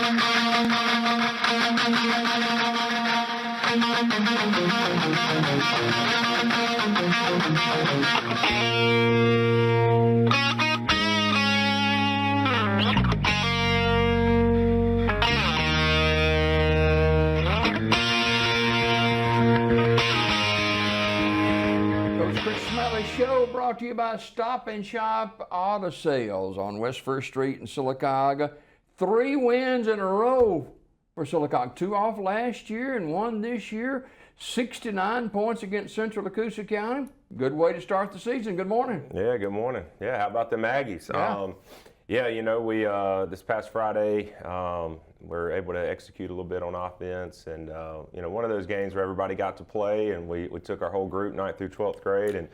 Smelley Show brought to you by Stop and Shop Auto Sales on West 1st Street in Sylacauga. 3 wins in a row for Sylacauga. 2 off last year and 1 this year. 69 points against Central Sylacauga County. Good way to start the season. Good morning. Yeah, good morning. Yeah, how about the Aggies? Yeah. We this past Friday we're able to execute a little bit on offense, and one of those games where everybody got to play, and we took our whole group 9th through 12th grade, and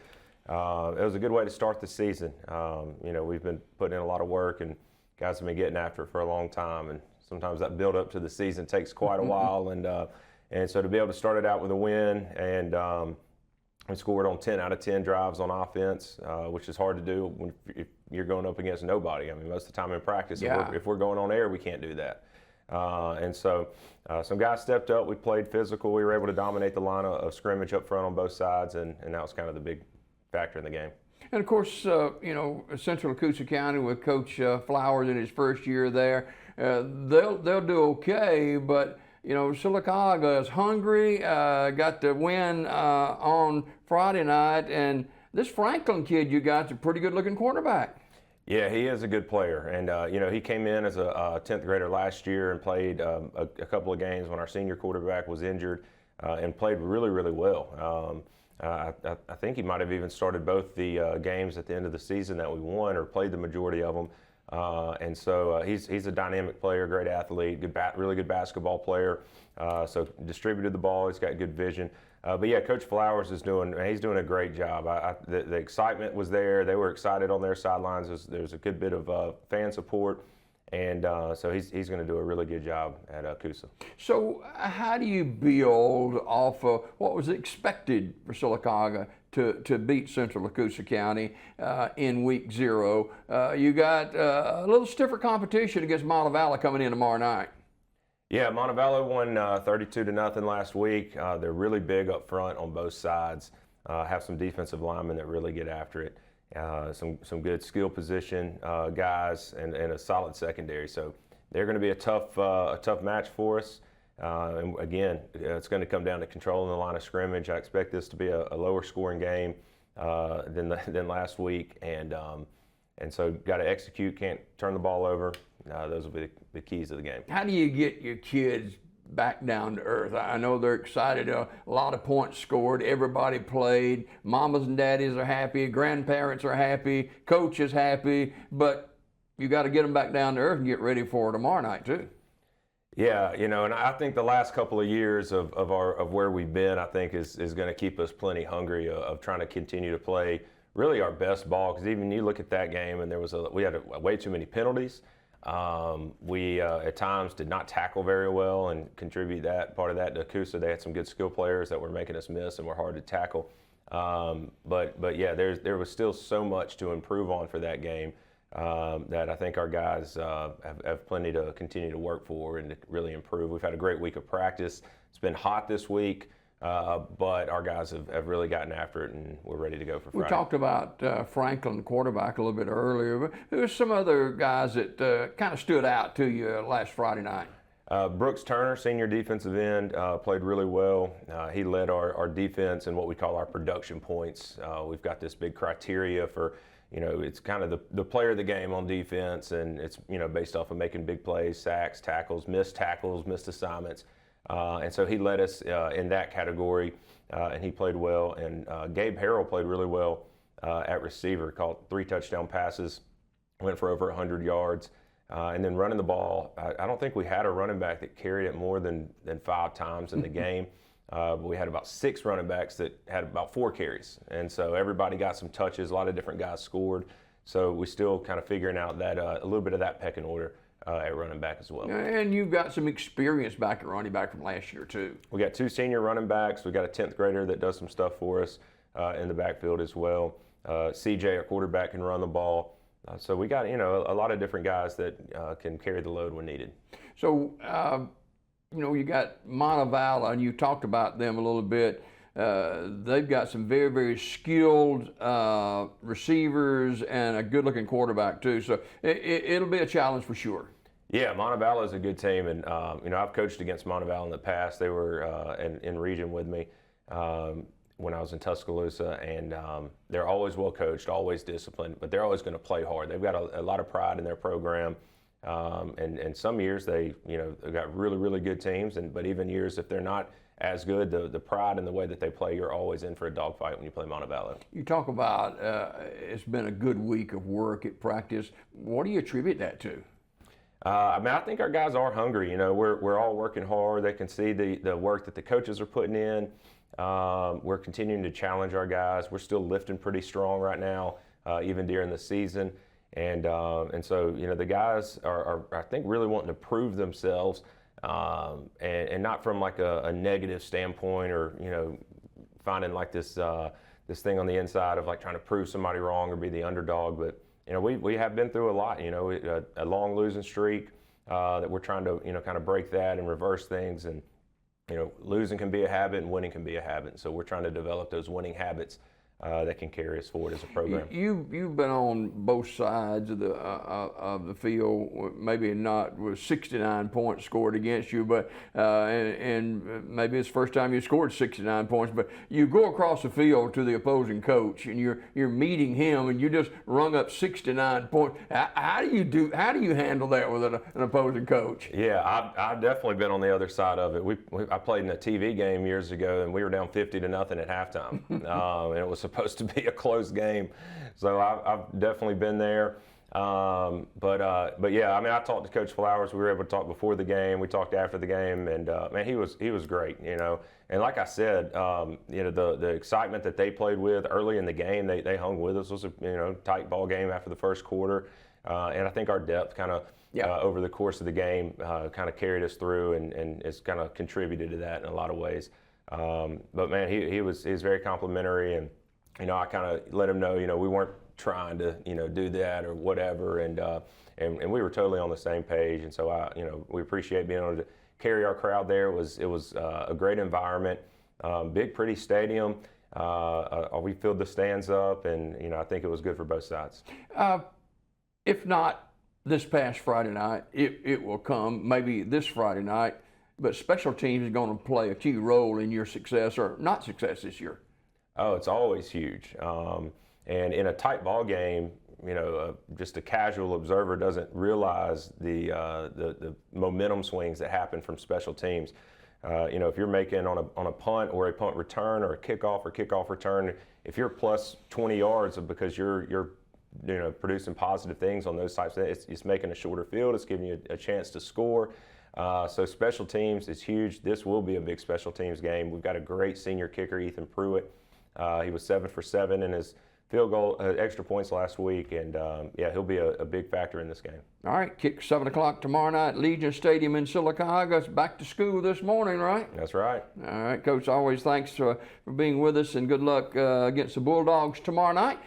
it was a good way to start the season. We've been putting in a lot of work, and guys have been getting after it for a long time, and sometimes that build up to the season takes quite a while, and so to be able to start it out with a win, and we scored on 10 out of 10 drives on offense, which is hard to do if you're going up against nobody. I mean, most of the time in practice, if we're going on air, we can't do that. And so some guys stepped up. We played physical. We were able to dominate the line of scrimmage up front on both sides, and that was kind of the big factor in the game. And of course, Central Sylacauga County with Coach Flowers in his first year there, they'll do okay, but Sylacauga is hungry, got the win on Friday night, and this Franklin kid you got's a pretty good-looking quarterback. Yeah, he is a good player, and he came in as a 10th grader last year and played a couple of games when our senior quarterback was injured, and played really, really well. I think he might have even started both the games at the end of the season that we won, or played the majority of them. And so he's a dynamic player, great athlete, really good basketball player. So distributed the ball, he's got good vision. But yeah, Coach Flowers he's doing a great job. The excitement was there. They were excited on their sidelines. There's a good bit of fan support. And so he's going to do a really good job at Coosa. So how do you build off of what was expected for Sylacauga to beat Central Sylacauga County in week 0? You got a little stiffer competition against Montevallo coming in tomorrow night. Yeah, Montevallo won 32-0 last week. They're really big up front on both sides. Have some defensive linemen that really get after it. Some good skill position guys, and a solid secondary. So they're going to be a tough match for us. And again, it's going to come down to controlling the line of scrimmage. I expect this to be a lower scoring game than last week, and so got to execute. Can't turn the ball over. Those will be the keys of the game. How do you get your kids back down to earth? I know they're excited. A lot of points scored. Everybody played. Mamas and daddies are happy. Grandparents are happy. Coach is happy. But you got to get them back down to earth and get ready for tomorrow night too. Yeah, and I think the last couple of years of where we've been, I think is going to keep us plenty hungry of trying to continue to play really our best ball. Because even you look at that game, and we had way too many penalties. We at times did not tackle very well and contribute part of that to Coosa. They had some good skill players that were making us miss and were hard to tackle. But yeah, there was still so much to improve on for that game that I think our guys have plenty to continue to work for and to really improve. We've had a great week of practice. It's been hot this week. But our guys have really gotten after it, and we're ready to go for Friday. We talked about Franklin, quarterback, a little bit earlier, but there's some other guys that kind of stood out to you last Friday night. Brooks Turner, senior defensive end, played really well. He led our defense in what we call our production points. We've got this big criteria for, it's kind of the player of the game on defense, and it's, based off of making big plays, sacks, tackles, missed assignments. And so he led us in that category, and he played well. And Gabe Harrell played really well at receiver, caught 3 touchdown passes, went for over 100 yards. And then running the ball, I don't think we had a running back that carried it more than 5 times in the game. But we had about 6 running backs that had about 4 carries. And so everybody got some touches. A lot of different guys scored. So we're still kind of figuring out that a little bit of that pecking order at running back as well. And you've got some experience back at running back from last year too. We got 2 senior running backs. We got a 10th grader that does some stuff for us in the backfield as well. CJ, our quarterback, can run the ball. So we got a lot of different guys that can carry the load when needed. So, you got Montevallo, and you talked about them a little bit. They've got some very, very skilled receivers and a good-looking quarterback too. So it'll be a challenge for sure. Yeah, Montevallo is a good team, and I've coached against Montevallo in the past. They were in region with me when I was in Tuscaloosa, and they're always well coached, always disciplined, but they're always going to play hard. They've got a lot of pride in their program, and some years they've got really, really good teams, but even years if they're not as good, the pride in the way that they play, you're always in for a dogfight when you play Montevallo. You talk about it's been a good week of work at practice. What do you attribute that to? I think our guys are hungry. We're all working hard. They can see the work that the coaches are putting in. We're continuing to challenge our guys. We're still lifting pretty strong right now, even during the season. And so, the guys are, I think, really wanting to prove themselves, and not from like a negative standpoint or, finding like this thing on the inside of like trying to prove somebody wrong or be the underdog. But, we have been through a lot, a long losing streak that we're trying to, kind of break that and reverse things. And, losing can be a habit and winning can be a habit. So we're trying to develop those winning habits that can carry us forward as a program. You've been on both sides of the field. Maybe not with 69 points scored against you, but and maybe it's the first time you scored 69 points. But you go across the field to the opposing coach, and you're meeting him, and you just rung up 69 points. How do you handle that with an opposing coach? Yeah, I've definitely been on the other side of it. I played in a TV game years ago, and we were down 50-0 at halftime, and it was supposed to be a close game, so I've definitely been there. But yeah, I talked to Coach Flowers. We were able to talk before the game. We talked after the game, and man, he was great. And like I said, the excitement that they played with early in the game, they hung with us. It was a tight ball game after the first quarter, and I think our depth kind of over the course of the game kind of carried us through, and it's kind of contributed to that in a lot of ways. But man, he was very complimentary, and I kind of let him know, we weren't trying to, do that or whatever, and we were totally on the same page. And so we appreciate being able to carry our crowd there. It was a great environment, big, pretty stadium. We filled the stands up, and I think it was good for both sides. If not this past Friday night, it will come maybe this Friday night. But special teams is going to play a key role in your success or not success this year. Oh, it's always huge. And in a tight ball game, just a casual observer doesn't realize the momentum swings that happen from special teams. If you're making on a punt or a punt return or a kickoff return, if you're plus 20 yards because you're producing positive things on those types of things, it's making a shorter field. It's giving you a chance to score. So special teams is huge. This will be a big special teams game. We've got a great senior kicker, Ethan Pruitt. He was 7 for 7 in his field goal extra points last week, and he'll be a big factor in this game. All right, kick 7 o'clock tomorrow night, Legion Stadium in Sylacauga. It's back to school this morning, right? That's right. All right, Coach, always thanks for being with us, and good luck against the Bulldogs tomorrow night.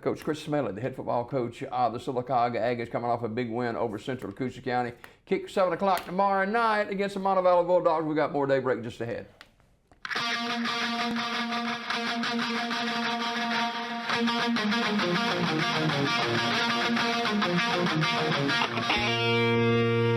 Coach Chris Smelley, the head football coach of the Sylacauga Aggies, coming off a big win over Central Coosa County. Kick 7 o'clock tomorrow night against the Montevallo Bulldogs. We got more daybreak just ahead. Thank you.